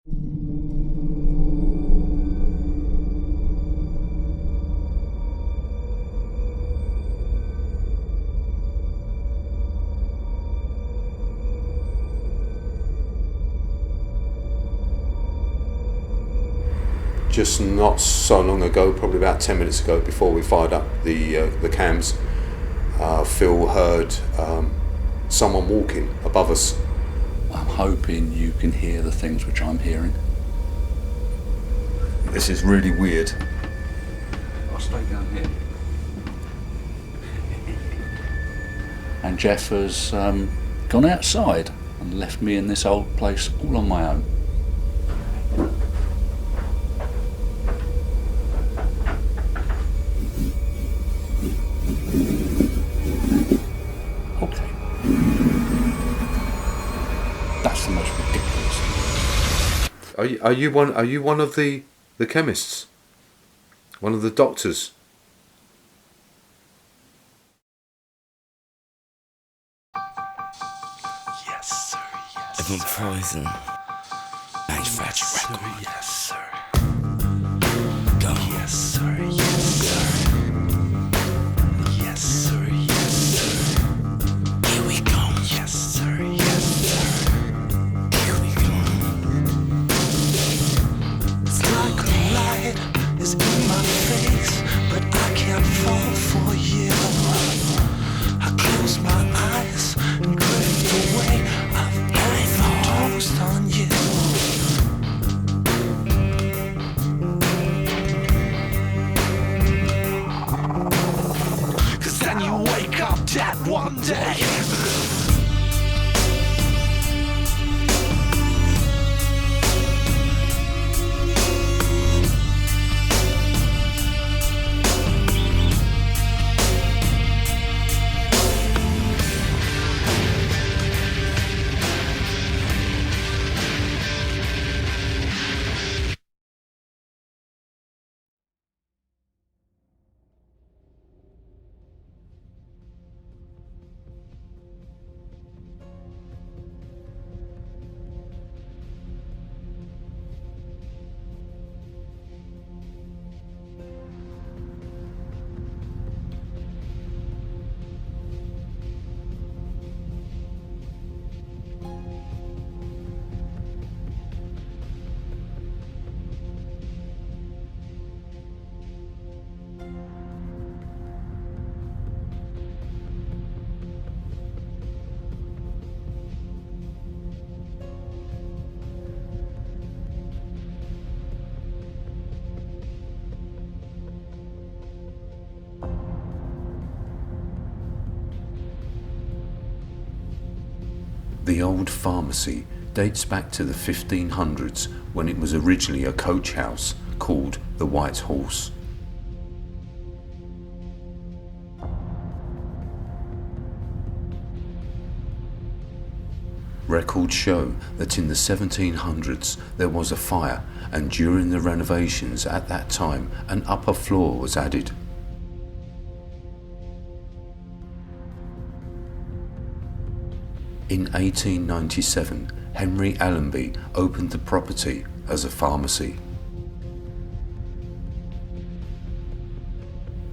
Just not so long ago, probably about 10 minutes ago, before we fired up the cams, Phil heard someone walking above us. I'm hoping you can hear the things which I'm hearing. This is really weird. I'll stay down here. And Jeff has gone outside and left me in this old place all on my own. Okay. That's the most ridiculous thing. Are you one of the chemists? One of the doctors? Yes, sir. Yes. If I'm poison, manufacture record. Yes, sir. Go. Yes, sir. Yes, sir. Yes, sir. Yes, sir. Here we go. Yes, sir. Yes, sir. Here we go. It's like a light is in my face, but I can't fall for you. I close my eyes and drift away. I've overdosed on you. Cause then you wake up dead one day. The old pharmacy dates back to the 1500s, when it was originally a coach house called the White Horse. Records show that in the 1700s there was a fire, and during the renovations at that time an upper floor was added. In 1897, Henry Allenby opened the property as a pharmacy.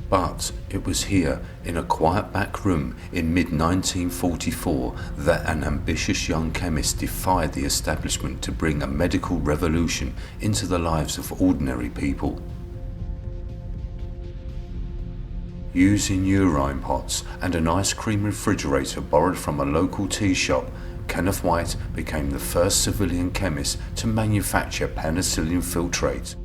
But it was here, in a quiet back room in mid-1944, that an ambitious young chemist defied the establishment to bring a medical revolution into the lives of ordinary people. Using urine pots and an ice cream refrigerator borrowed from a local tea shop, Kenneth White became the first civilian chemist to manufacture penicillin filtrate.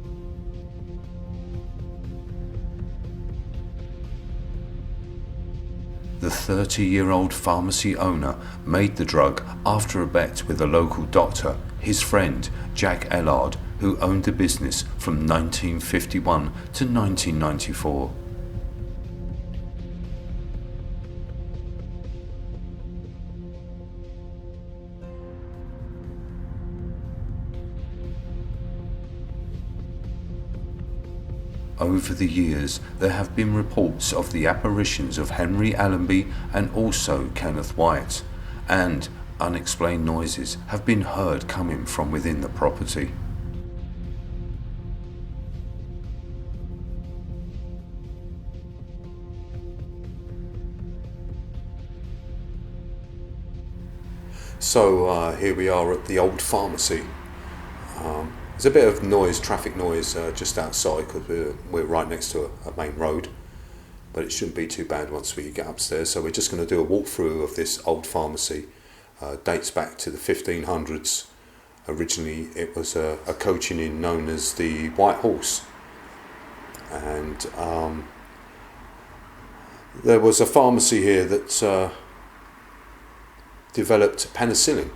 The 30-year-old pharmacy owner made the drug after a bet with a local doctor, his friend Jack Ellard, who owned the business from 1951 to 1994. Over the years, there have been reports of the apparitions of Henry Allenby and also Kenneth White, and unexplained noises have been heard coming from within the property. So here we are at the old pharmacy. There's a bit of noise, traffic noise, just outside because we're right next to a main road, but it shouldn't be too bad once we get upstairs. So we're just going to do a walkthrough of this old pharmacy. Dates back to the 1500s. Originally it was a coaching inn known as the White Horse, and there was a pharmacy here that developed penicillin.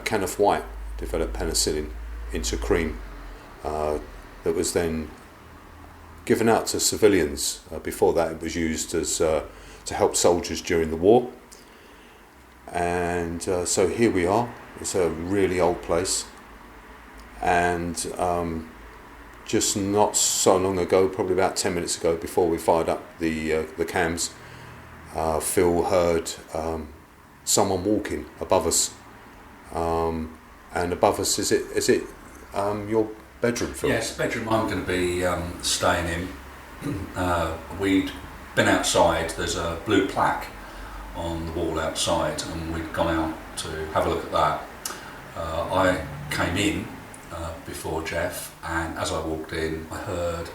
Kenneth White developed penicillin into cream that was then given out to civilians. Before that it was used as to help soldiers during the war. And so here we are. It's a really old place, and just not so long ago, probably about 10 minutes ago, before we fired up the cams, Phil heard someone walking above us, and above us is it your bedroom, Phil? Yes, bedroom I'm going to be staying in. We'd been outside. There's a blue plaque on the wall outside, and we'd gone out to have a look at that. I came in before Jeff, and as I walked in I heard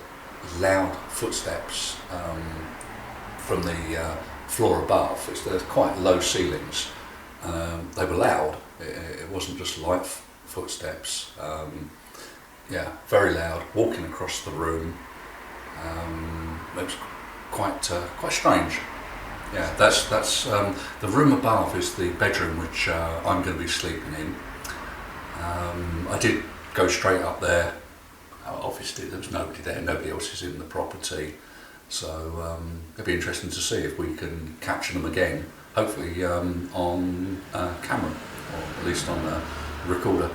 loud footsteps from the floor above. There's quite low ceilings. They were loud. It wasn't just light footsteps. Very loud, walking across the room. It was quite strange. Yeah, that's the room above is the bedroom which I'm going to be sleeping in. I did go straight up there. Obviously there was nobody there, nobody else is in the property, so it'll be interesting to see if we can capture them again, hopefully on camera, or at least on a recorder.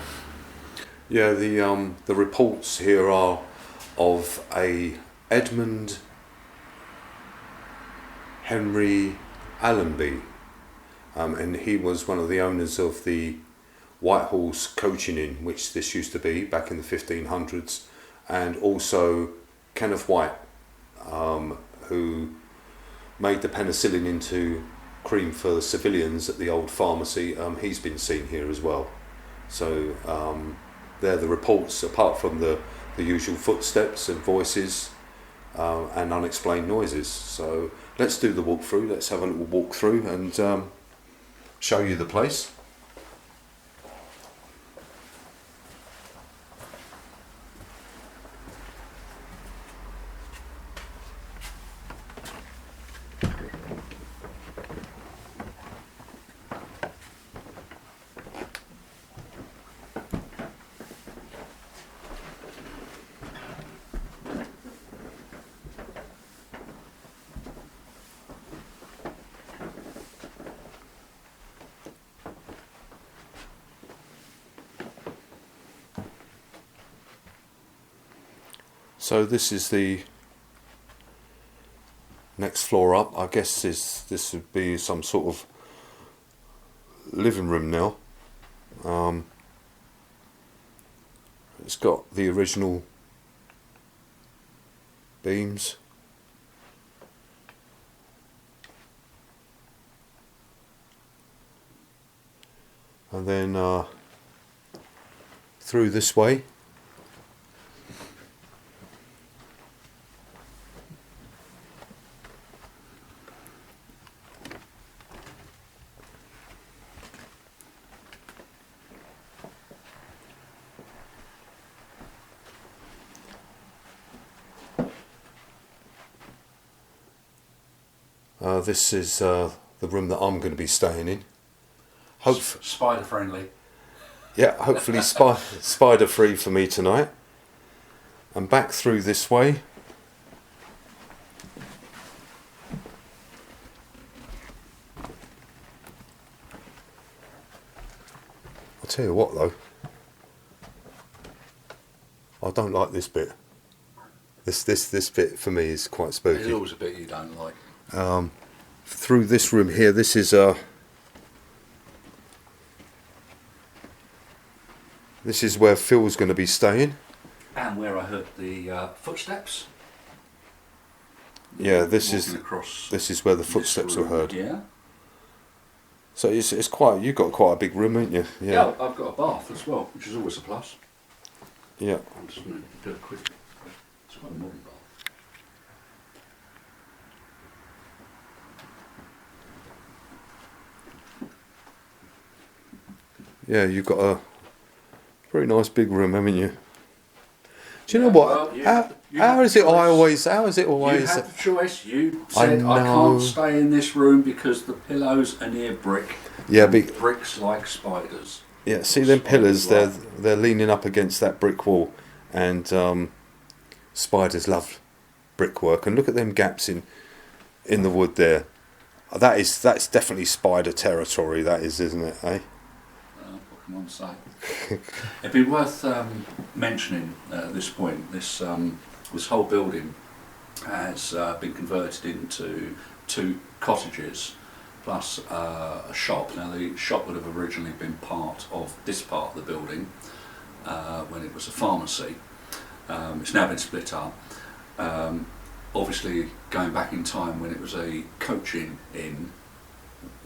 Yeah, the reports here are of a Edmund Henry Allenby, and he was one of the owners of the White Horse coaching inn, which this used to be back in the 1500s, and also Kenneth White, who made the penicillin into cream for civilians at the old pharmacy. He's been seen here as well. So they're the reports, apart from the usual footsteps and voices and unexplained noises. So let's do the walkthrough. Let's have a little walk through and show you the place. So this is the next floor up. I guess this would be some sort of living room now. It's got the original beams. And then through this way. This is the room that I'm going to be staying in. Spider friendly. Yeah, hopefully spider free for me tonight. And back through this way. I'll tell you what though, I don't like this bit. This bit for me is quite spooky. There's always a bit you don't like. Through this room here, this is This is where Phil's going to be staying. And where I heard the footsteps. Yeah, this Across is where the footsteps were heard. Yeah. So it's quite. You've got quite a big room, haven't you? Yeah, I've got a bath as well, which is always a plus. Yeah. I'm just going to do a quick. It's quite a modern bath. Yeah, you've got a very nice big room, haven't you? Do you know what? Well, how is it always? You had the choice. You said I can't stay in this room because the pillows are near brick. Yeah, bricks like spiders. Yeah, see them pillars? They're leaning up against that brick wall, and spiders love brickwork. And look at them gaps in the wood there. That's definitely spider territory. That is, isn't it? Eh? What can one say? It'd be worth mentioning at this point. This whole building has been converted into 2 cottages plus a shop. Now the shop would have originally been part of this part of the building when it was a pharmacy. It's now been split up. Obviously, going back in time when it was a coaching inn,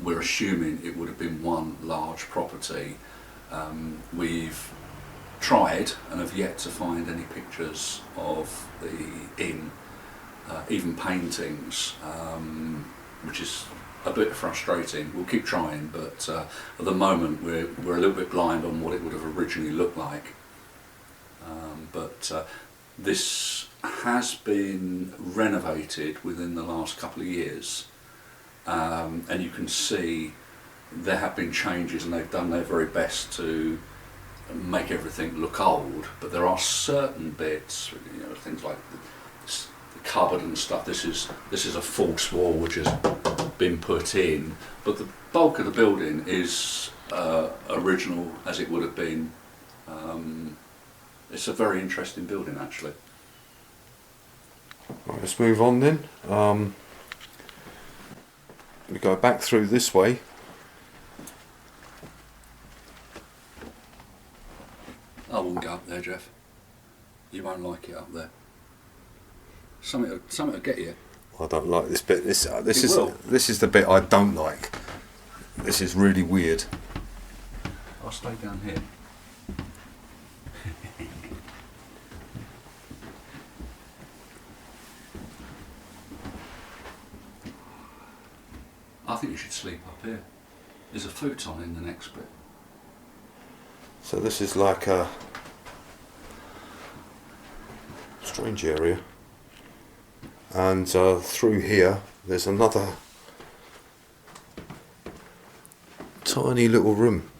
we're assuming it would have been one large property. We've tried and have yet to find any pictures of the inn, even paintings, which is a bit frustrating. We'll keep trying, but at the moment we're a little bit blind on what it would have originally looked like. But this has been renovated within the last couple of years, and you can see there have been changes, and they've done their very best to make everything look old. But there are certain bits, things like the cupboard and stuff. This is a false wall which has been put in, but the bulk of the building is original as it would have been. It's a very interesting building, actually. Right, let's move on then. We go back through this way. I wouldn't go up there, Jeff. You won't like it up there. Something will get you. I don't like this bit. This is the bit I don't like. This is really weird. I'll stay down here. I think you should sleep up here. There's a futon in the next bit. So this is like a strange area, and through here there's another tiny little room.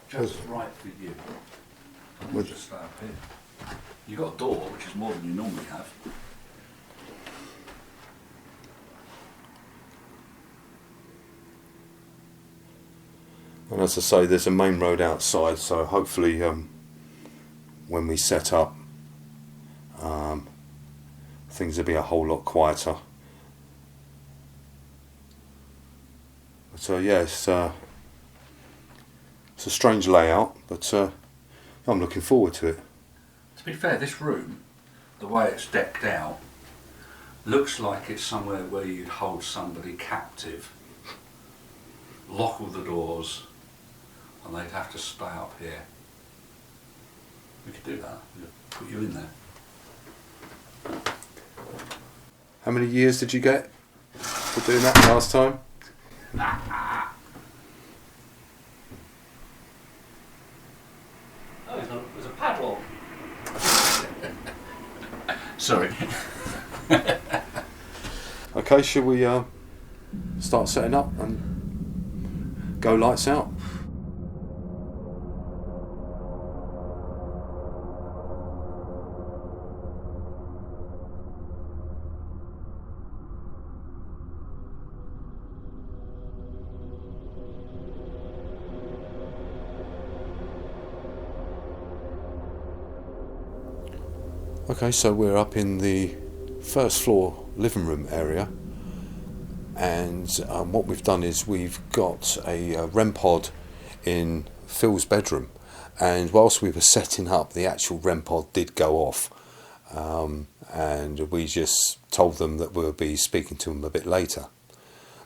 Just right for you. I think you should stay up here. You've got a door, which is more than you normally have. And as I say, there's a main road outside, so hopefully when we set up, things will be a whole lot quieter. But yeah, it's a strange layout, but I'm looking forward to it. To be fair, this room, the way it's decked out, looks like it's somewhere where you'd hold somebody captive, lock all the doors, and they'd have to stay up here. We could do that. We could put you in there. How many years did you get for doing that last time? Oh, there's a padlock. Sorry. Okay, shall we start setting up and go lights out? Okay, so we're up in the first floor living room area, and what we've done is we've got a REM pod in Phil's bedroom, And whilst we were setting up, the actual REM pod did go off, and we just told them that we'll be speaking to them a bit later.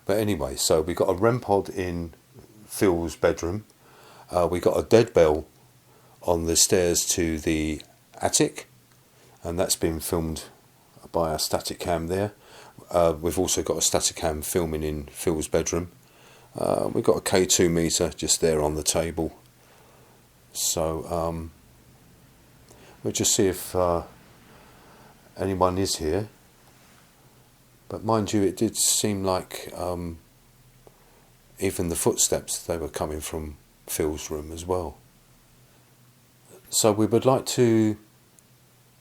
But anyway, so we got a REM pod in Phil's bedroom. We got a dead bell on the stairs to the attic, and that's been filmed by our static cam there. We've also got a static cam filming in Phil's bedroom. We've got a K2 meter just there on the table. So we'll just see if anyone is here. But mind you, it did seem like even the footsteps, they were coming from Phil's room as well. So we would like to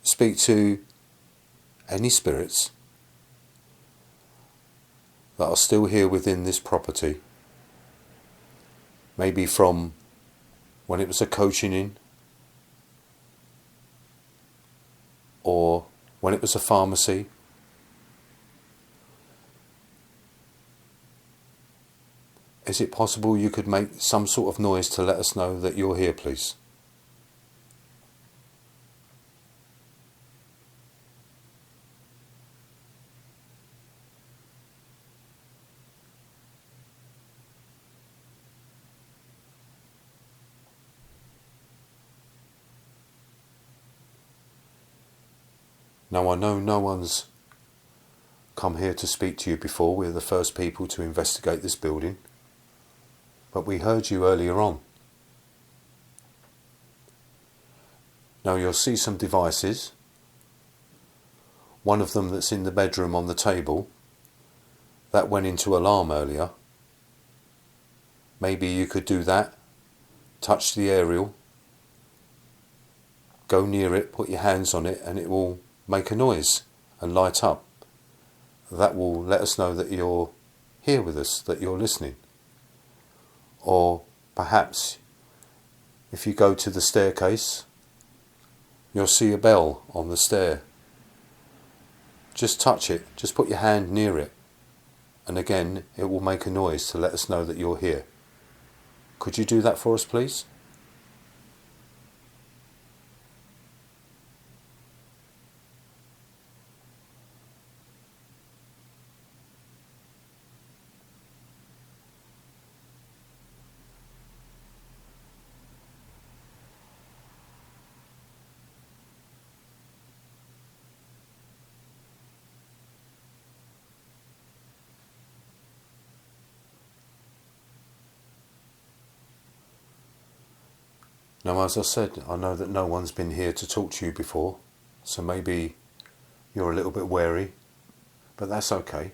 speak to any spirits that are still here within this property. Maybe from when it was a coaching inn, or when it was a pharmacy, is it possible you could make some sort of noise to let us know that you're here, please? Now, I know no one's come here to speak to you before. We're the first people to investigate this building. But we heard you earlier on. Now you'll see some devices. One of them that's in the bedroom on the table, that went into alarm earlier. Maybe you could do that. Touch the aerial. Go near it, put your hands on it, and it will make a noise and light up. That will let us know that you're here with us, that you're listening. Or perhaps if you go to the staircase, you'll see a bell on the stair. Just touch it, just put your hand near it, and again it will make a noise to let us know that you're here. Could you do that for us, please? Now, as I said, I know that no one's been here to talk to you before, so maybe you're a little bit wary, but that's okay.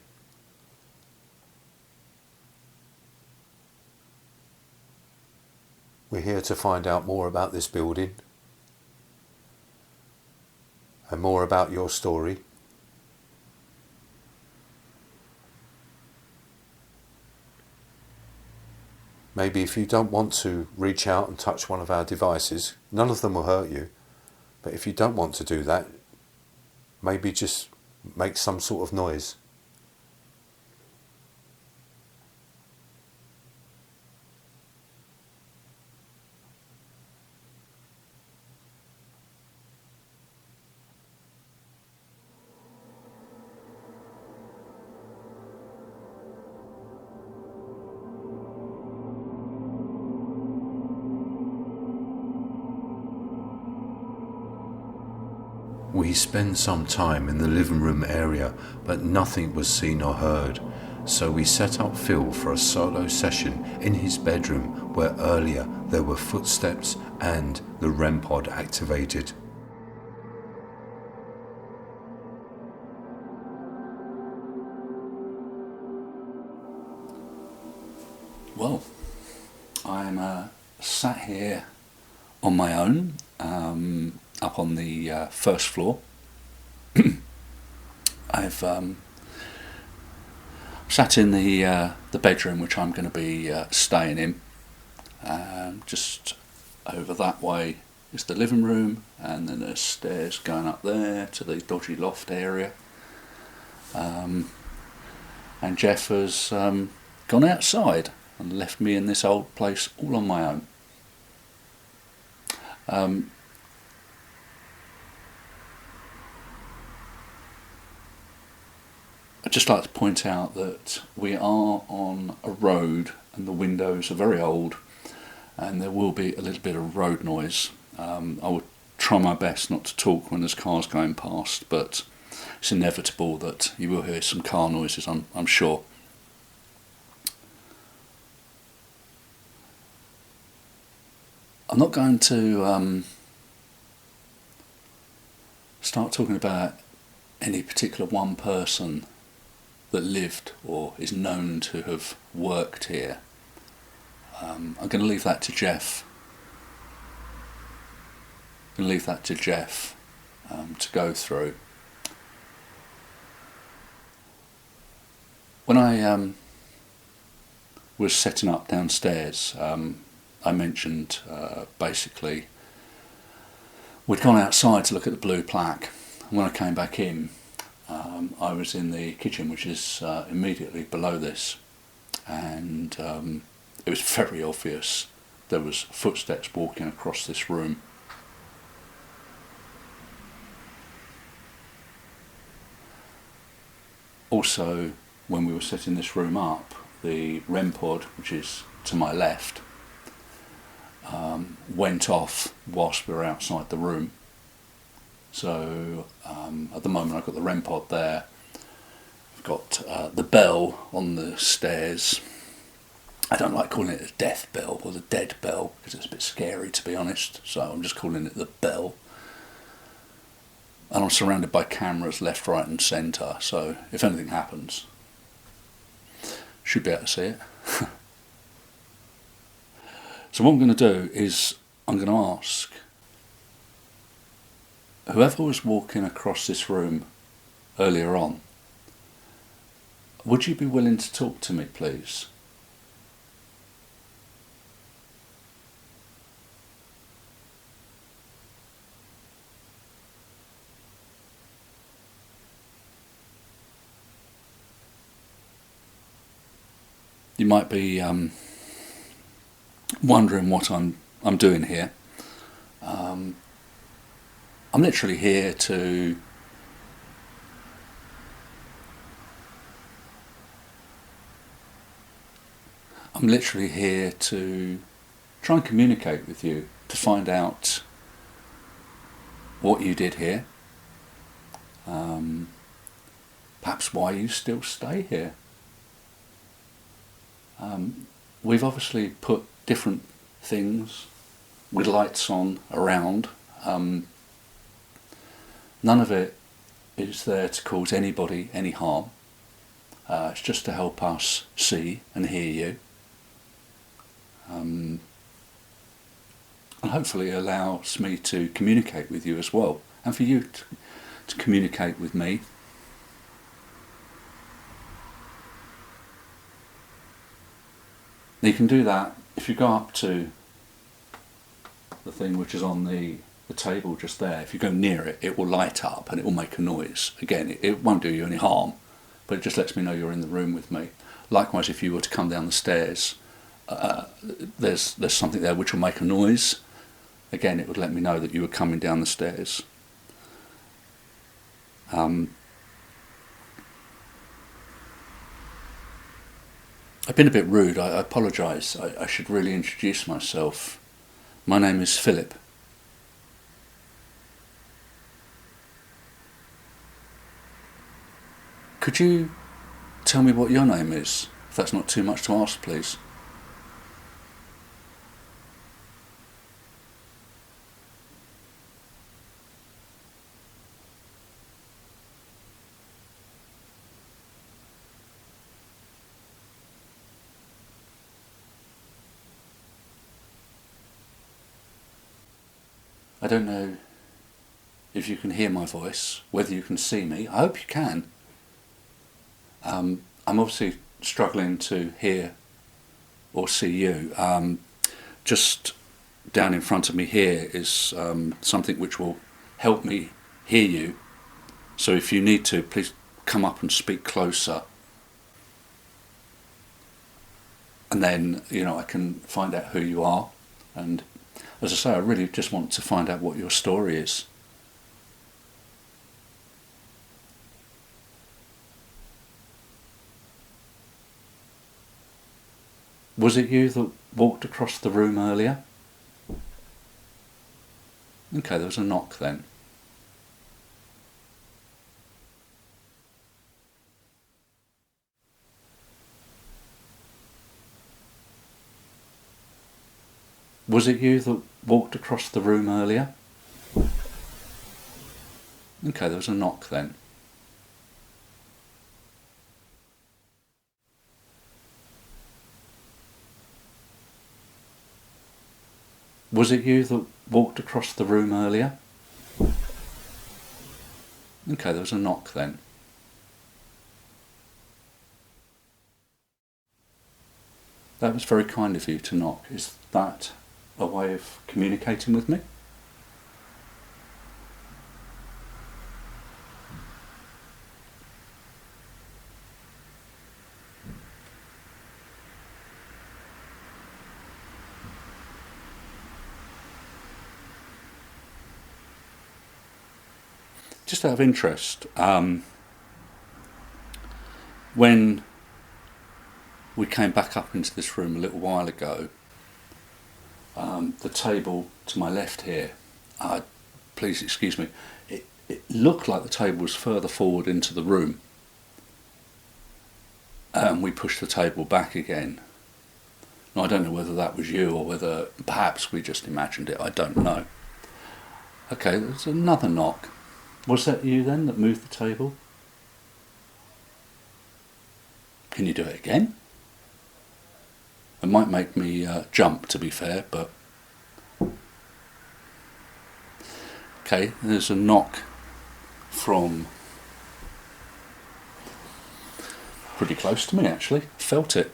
We're here to find out more about this building and more about your story. Maybe if you don't want to reach out and touch one of our devices, none of them will hurt you, but if you don't want to do that, maybe just make some sort of noise. We spent some time in the living room area, but nothing was seen or heard, so we set up Phil for a solo session in his bedroom where earlier there were footsteps and the REM pod activated. Well, I'm sat here on my own, up on the first floor. I've sat in the bedroom which I'm going to be staying in. Just over that way is the living room, and then there's stairs going up there to the dodgy loft area. And Jeff has gone outside and left me in this old place all on my own. Um, I'd just like to point out that we are on a road and the windows are very old and there will be a little bit of road noise. I will try my best not to talk when there's cars going past, but it's inevitable that you will hear some car noises, I'm sure. I'm not going to start talking about any particular one person that lived or is known to have worked here. I'm going to leave that to Jeff. I'm going to leave that to Jeff to go through. When I was setting up downstairs, I mentioned basically we'd gone outside to look at the blue plaque. And when I came back in, I was in the kitchen, which is immediately below this, and it was very obvious there was footsteps walking across this room. Also, when we were setting this room up, the REM pod, which is to my left, went off whilst we were outside the room. So at the moment I've got the REM pod there, I've got the bell on the stairs. I don't like calling it a death bell or the dead bell because it's a bit scary, to be honest, so I'm just calling it the bell. And I'm surrounded by cameras left, right and centre, so if anything happens, should be able to see it. So what I'm going to do is I'm going to ask whoever was walking across this room earlier on, would you be willing to talk to me, please? You might be wondering what I'm doing here. I'm literally here to try and communicate with you, to find out what you did here, perhaps why you still stay here. We've obviously put different things with lights on around. None of it is there to cause anybody any harm. It's just to help us see and hear you. And hopefully allows me to communicate with you as well, and for you to communicate with me. You can do that if you go up to the thing which is on the table just there. If you go near it, it will light up and it will make a noise. Again, it won't do you any harm, but it just lets me know you're in the room with me. Likewise, if you were to come down the stairs, there's something there which will make a noise. Again, it would let me know that you were coming down the stairs. I've been a bit rude, I apologise. I should really introduce myself. My name is Philip. Could you tell me what your name is, if that's not too much to ask, please? I don't know if you can hear my voice, whether you can see me. I hope you can. I'm obviously struggling to hear or see you. Just down in front of me here is something which will help me hear you. So if you need to, please come up and speak closer. And then, I can find out who you are, and As I say, I really just want to find out what your story is. Was it you that walked across the room earlier? Okay, there was a knock then. Was it you that walked across the room earlier? Okay, there was a knock then. Was it you that walked across the room earlier? Okay, there was a knock then. That was very kind of you to knock. Is that a way of communicating with me? Just out of interest, when we came back up into this room a little while ago, the table to my left here, please excuse me, it looked like the table was further forward into the room, and we pushed the table back again. Now, I don't know whether that was you or whether perhaps we just imagined it, I don't know. Okay, there's another knock. Was that you then that moved the table? Can you do it again? It might make me jump, to be fair, but... Okay, there's a knock from pretty close to me, actually. Felt it.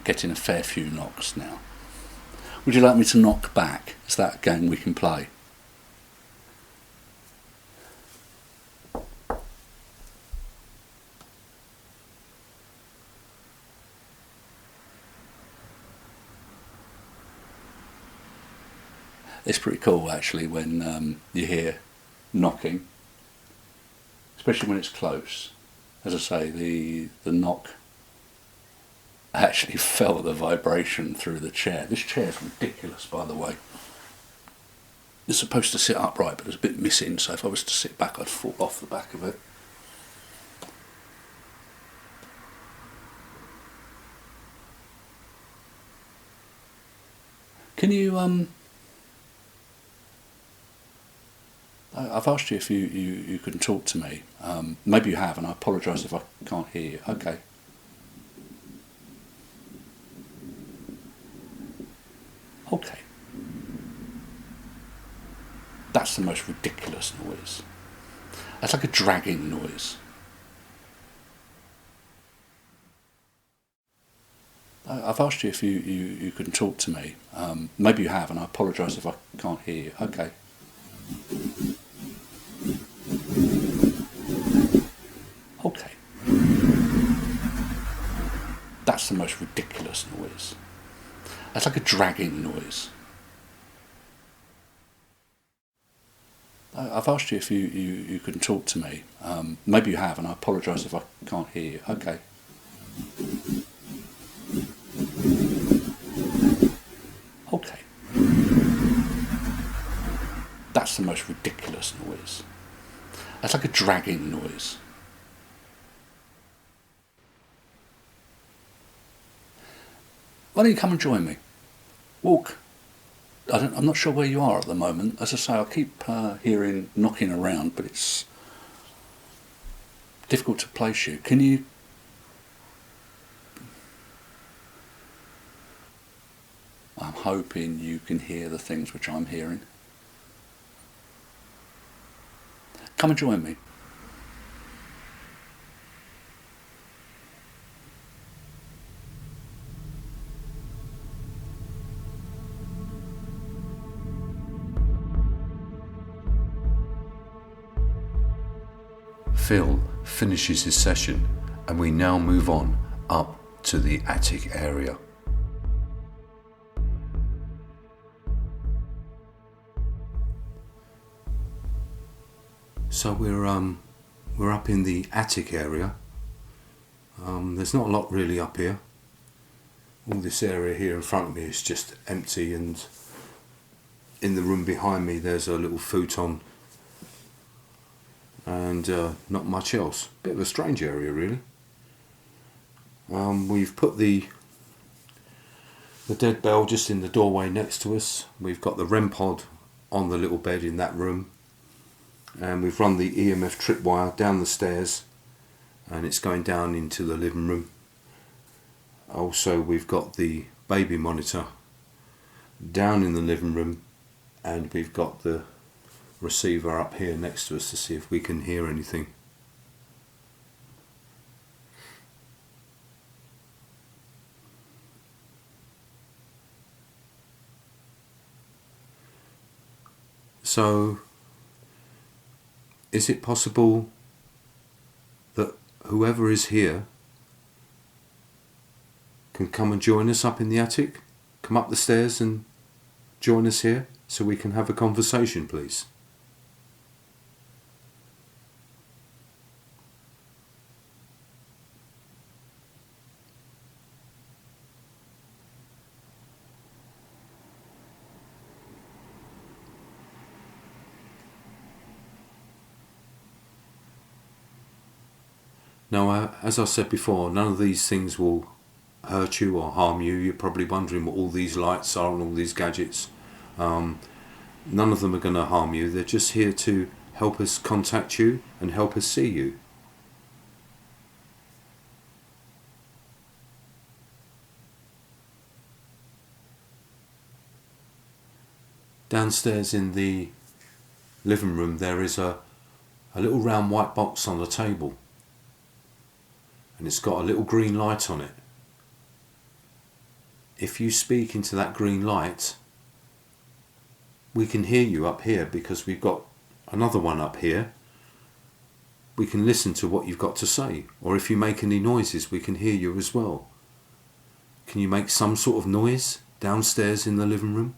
Getting a fair few knocks now. Would you like me to knock back? Is that a game we can play? It's pretty cool actually when you hear knocking, especially when it's close. As I say, the knock, I actually felt the vibration through the chair. This chair's ridiculous, by the way. It's supposed to sit upright, but there's a bit missing, so if I was to sit back, I'd fall off the back of it. Can you, I've asked you if you can talk to me. Maybe you have, and I apologise if I can't hear you. Okay. Okay. That's the most ridiculous noise. That's like a dragging noise. I've asked you if you can talk to me. Maybe you have, and I apologise if I can't hear you. Okay. Okay. That's the most ridiculous noise. That's like a dragging noise. I've asked you if you can talk to me. Maybe you have, and I apologise if I can't hear you. Okay. Okay. That's the most ridiculous noise. That's like a dragging noise. Why don't you come and join me? Walk. I'm not sure where you are at the moment. As I say, I keep hearing knocking around, but it's difficult to place you. Can you... I'm hoping you can hear the things which I'm hearing. Come and join me. Phil finishes his session, and we now move on up to the attic area. So we're up in the attic area. There's not a lot really up here. All this area here in front of me is just empty, and in the room behind me there's a little futon and not much else. Bit of a strange area really. We've put the dead bell just in the doorway next to us. We've got the REM pod on the little bed in that room, and we've run the EMF tripwire down the stairs, and it's going down into the living room. Also, we've got the baby monitor down in the living room, and we've got the receiver up here next to us to see if we can hear anything. So, is it possible that whoever is here can come and join us up in the attic? Come up the stairs and join us here so we can have a conversation, please. Now, as I said before, none of these things will hurt you or harm you. You're probably wondering what all these lights are and all these gadgets. None of them are going to harm you. They're just here to help us contact you and help us see you. Downstairs in the living room there is a little round white box on the table, and it's got a little green light on it. If you speak into that green light, we can hear you up here because we've got another one up here. We can listen to what you've got to say, or if you make any noises we can hear you as well. Can you make some sort of noise downstairs in the living room?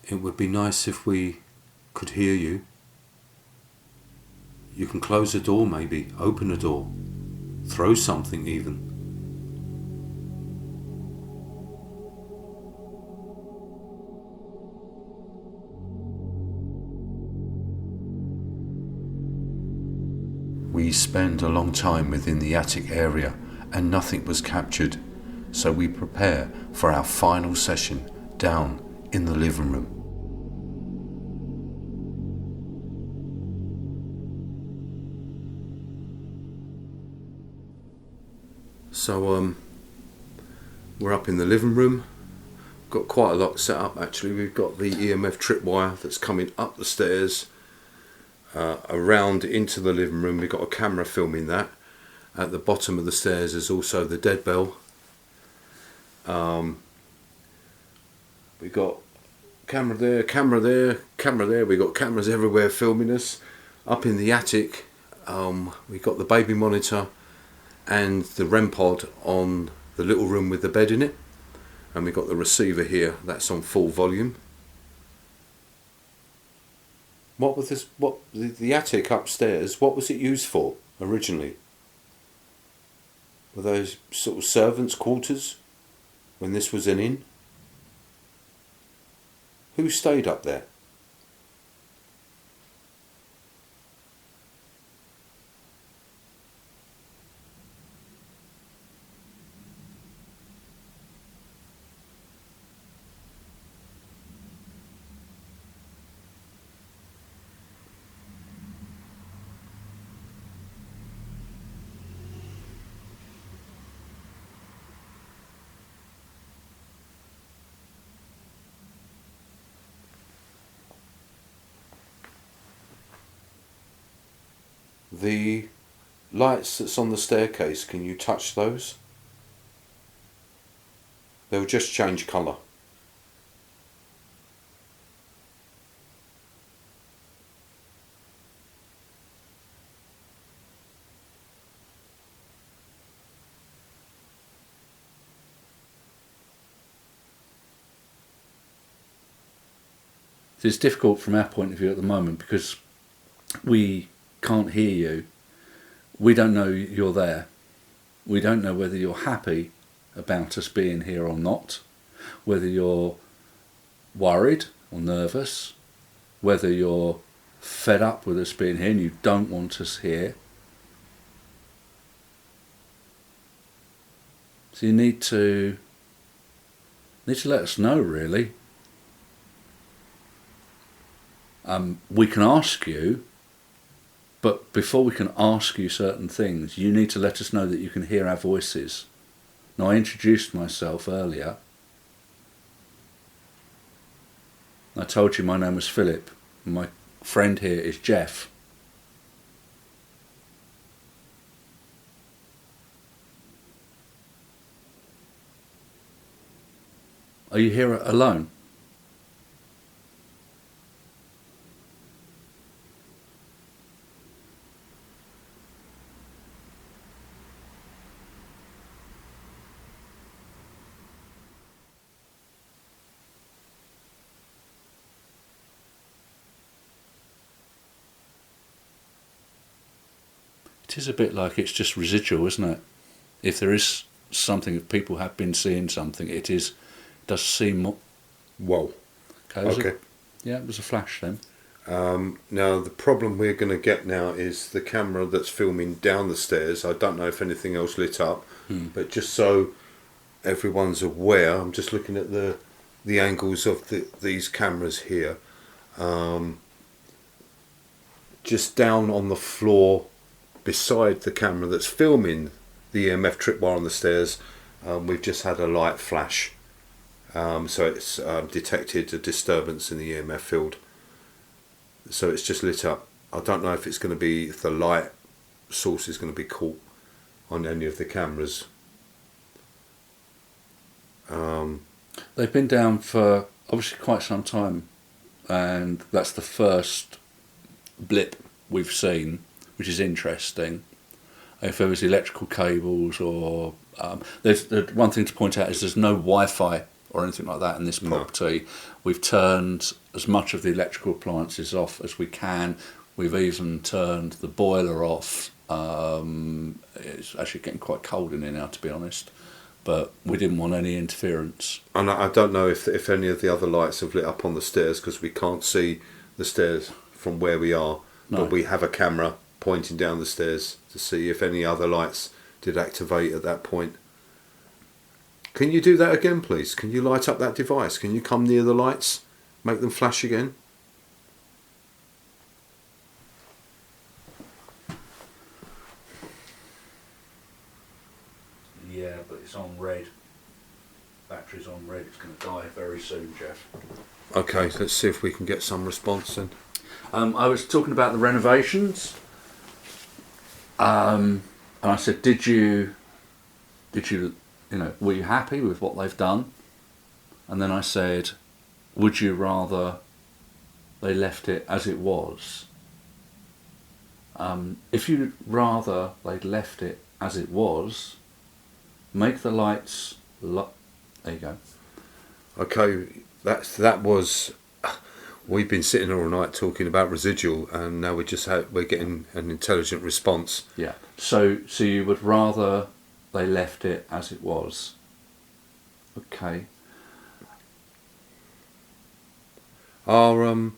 It would be nice if we could hear you. You can close a door maybe, open a door, throw something even. We spend a long time within the attic area and nothing was captured, so we prepare for our final session down in the living room. So we're up in the living room. Got quite a lot set up actually. We've got the EMF tripwire that's coming up the stairs around into the living room. We've got a camera filming that. At the bottom of the stairs is also the dead bell. We've got camera there, camera there, camera there. We've got cameras everywhere filming us. Up in the attic, we've got the baby monitor and the REM pod on the little room with the bed in it, and we've got the receiver here that's on full volume. What was this? What the attic upstairs? What was it used for originally? Were those sort of servants' quarters when this was an inn? Who stayed up there? The lights that's on the staircase, can you touch those? They'll just change colour. It's difficult from our point of view at the moment because we can't hear you. We don't know you're there. We don't know whether you're happy about us being here or not, whether you're worried or nervous, whether you're fed up with us being here and you don't want us here. So you need to let us know, really. We can ask you, but before we can ask you certain things, you need to let us know that you can hear our voices. Now, I introduced myself earlier. I told you my name was Philip, and my friend here is Jeff. Are you here alone? It is a bit like it's just residual, isn't it? If there is something, if people have been seeing something, does seem... Whoa. Okay. Yeah, it was a flash then. Now, the problem we're going to get now is the camera that's filming down the stairs. I don't know if anything else lit up, but just so everyone's aware, I'm just looking at the angles of these cameras here. Just down on the floor beside the camera that's filming the EMF tripwire on the stairs, we've just had a light flash. So it's detected a disturbance in the EMF field. So it's just lit up. I don't know if it's going to be, if the light source is going to be caught on any of the cameras. They've been down for obviously quite some time, and that's the first blip we've seen, which is interesting. If there was electrical cables or... there's one thing to point out is there's no Wi-Fi or anything like that in this property. No. We've turned as much of the electrical appliances off as we can. We've even turned the boiler off. It's actually getting quite cold in here now, to be honest. But we didn't want any interference. And I don't know if any of the other lights have lit up on the stairs, because we can't see the stairs from where we are. No. But we have a camera pointing down the stairs to see if any other lights did activate at that point. Can you do that again, please? Can you light up that device? Can you come near the lights, make them flash again? Yeah, but it's on red. Battery's on red. It's going to die very soon, Jeff. Okay, let's see if we can get some response then. I was talking about the renovations. And I said, did you, were you happy with what they've done? And then I said, would you rather they left it as it was? If you'd rather they'd left it as it was, make the lights... there you go. Okay, that was... We've been sitting all night talking about residual, and now we're getting an intelligent response. Yeah. So you would rather they left it as it was? Okay. Do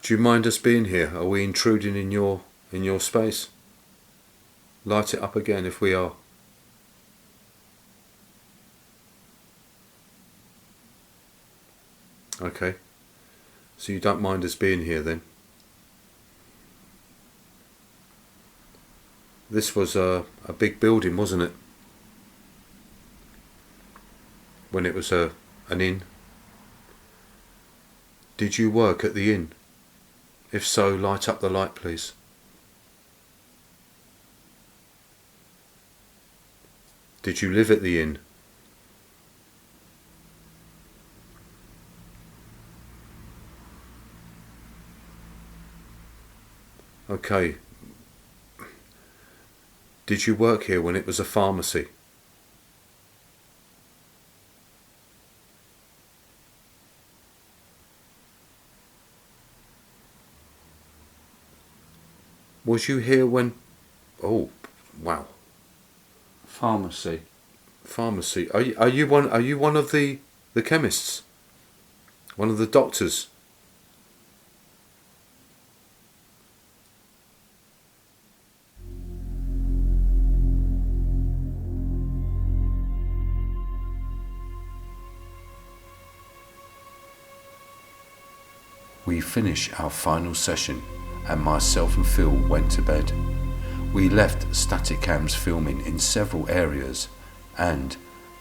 you mind us being here? Are we intruding in your space? Light it up again if we are. Okay. So you don't mind us being here then? This was a big building, wasn't it? When it was an inn. Did you work at the inn? If so, light up the light, please. Did you live at the inn? Okay. Did you work here when it was a pharmacy? Was you here when... Oh, wow. Pharmacy. Pharmacy. Are you one of the chemists? One of the doctors? We finished our final session and myself and Phil went to bed. We left Staticam's filming in several areas, and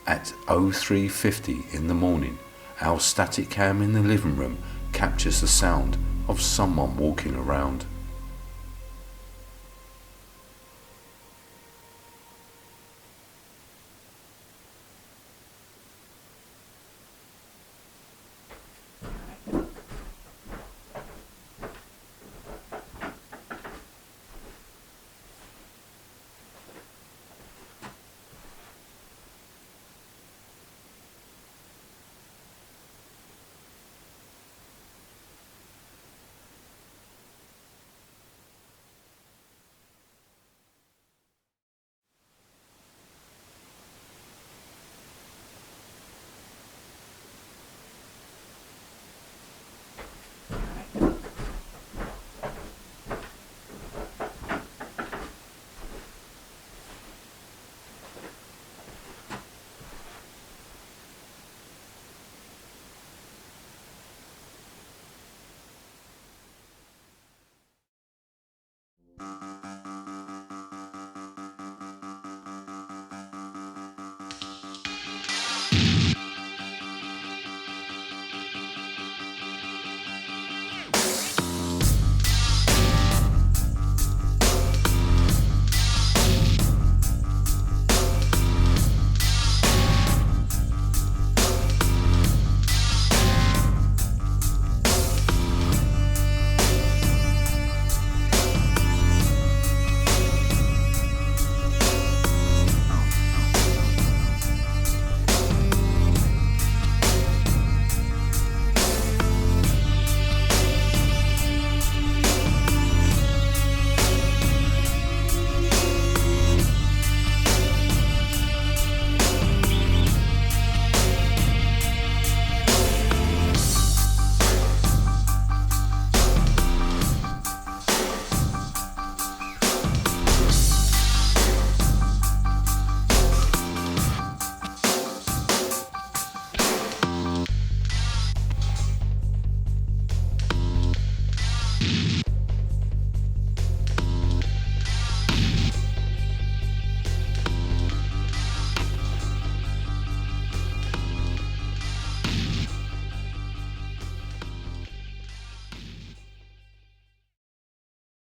at 03:50 in the morning our Staticam in the living room captures the sound of someone walking around.